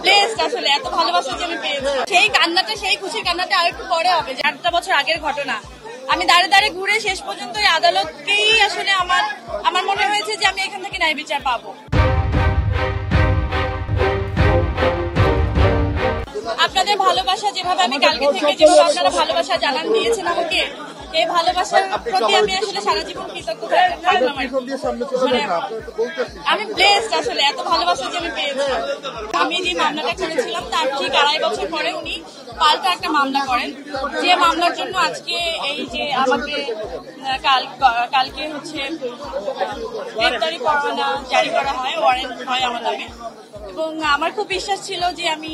Blessed আসলে এত ভালোবাসা যে আমি পেয়েছি। সেই কান্নাটা, সেই খুশির কান্নাটা আর একটু পরে হবে। 8টা বছর আগের ঘটনা। আমি দাঁড়িয়ে দাঁড়িয়ে ঘুরে শেষ পর্যন্ত এই আদালতকেই আসলে আমার মনে হয়েছে যে আমি এখান থেকে ন্যায় বিচার পাবো। আপনাদের ভালোবাসা যেভাবে আমি কালকে থেকে যেভাবে আপনারা ভালোবাসা জানান দিয়েছেন আমাকে, এই ভালোবাসার প্রতি আমি আসলে সারা জীবন কৃতজ্ঞ থাকলাম। আমি ব্লেসড আসলে এত ভালোবাসা যে আমি পেয়েছি। আমি যে মামলাটা করেছিলাম তার ঠিক 2.5 বছর পরে উনি পাল্টা একটা মামলা করেন, যে মামলার জন্য আজকে এই যে আমাকে কালকে হচ্ছে গ্রেপ্তারি পরোয়ানা জারি করা হয়, ওয়ারেন্ট হয় আমার নামে। এবং আমার খুব বিশ্বাস ছিল যে আমি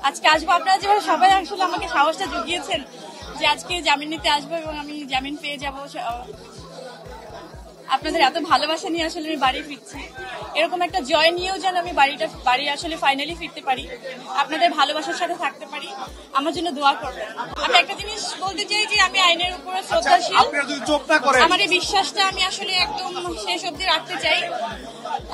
আজকে আসবো। আপনারা যেভাবে সবাই আসলে আমাকে সাহসটা জুগিয়েছেন যে আজকে জামিন নিতে আসবো এবং আমি জামিন পেয়ে যাবো, আপনাদের এত ভালোবাসা নিয়ে আসলে আমি বাড়ি ফিরছি। এরকম একটা জয় নিয়েও যেন আমি বাড়ি আসলে ফাইনালি ফিরতে পারি, আপনাদের ভালোবাসার সাথে থাকতে পারি, আমার জন্য দোয়া করবেন। আমি একটা জিনিস বলতে চাই যে আমি আইনের উপরে শ্রদ্ধাশীল। আমার এই বিশ্বাসটা আমি আসলে একদম শেষ অবধি রাখতে চাই।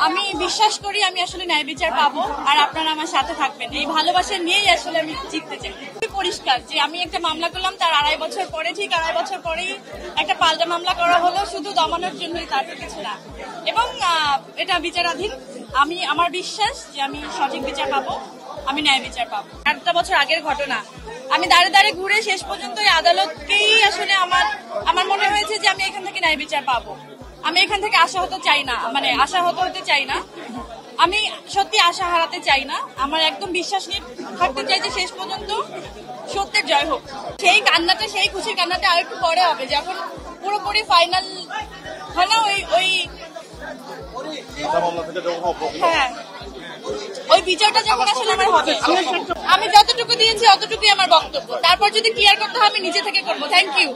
আমি বিশ্বাস করি আমি আসলে ন্যায় বিচার পাবো, আর আপনারা আমার সাথে থাকবেন। এই ভালোবাসা নিয়েই আসলে আমি জিততে চাই। পরিষ্কার যে আমি একটা মামলা করলাম, তার 2.5 বছর পরে, ঠিক 2.5 বছর পরেই একটা পাল্টা মামলা করা হলো শুধু দমানোর জন্যই, তার কিছু না। এবং এটা বিচারাধীন। আমার বিশ্বাস যে আমি সঠিক বিচার পাবো, আমি ন্যায় বিচার পাবো। 8টা বছর আগের ঘটনা। আমি দাঁড়িয়ে দাঁড়িয়ে ঘুরে শেষ পর্যন্ত এই আদালতকেই আসলে আমার মনে হয়েছে যে আমি এখান থেকে ন্যায় বিচার পাবো। আমি এখান থেকে আশাহত চাই না, আশাহত হতে চাই না। আমি সত্যি আশা হারাতে চাই না। আমার একদম বিশ্বাস নিয়ে থাকতে চাই যে শেষ পর্যন্ত সত্যের জয় হোক। সেই কান্নাটা, সেই খুশির কান্নাটা আর একটু পরে হবে, যখন পুরোপুরি ফাইনাল হয় না, হ্যাঁ, ওই বিচারটা যখন আসলে আমার হবে। আমি যতটুকু দিয়েছি অতটুকুই আমার বক্তব্য। তারপর যদি ক্লিয়ার করতে হয় আমি নিজে থেকে করবো। Thank you.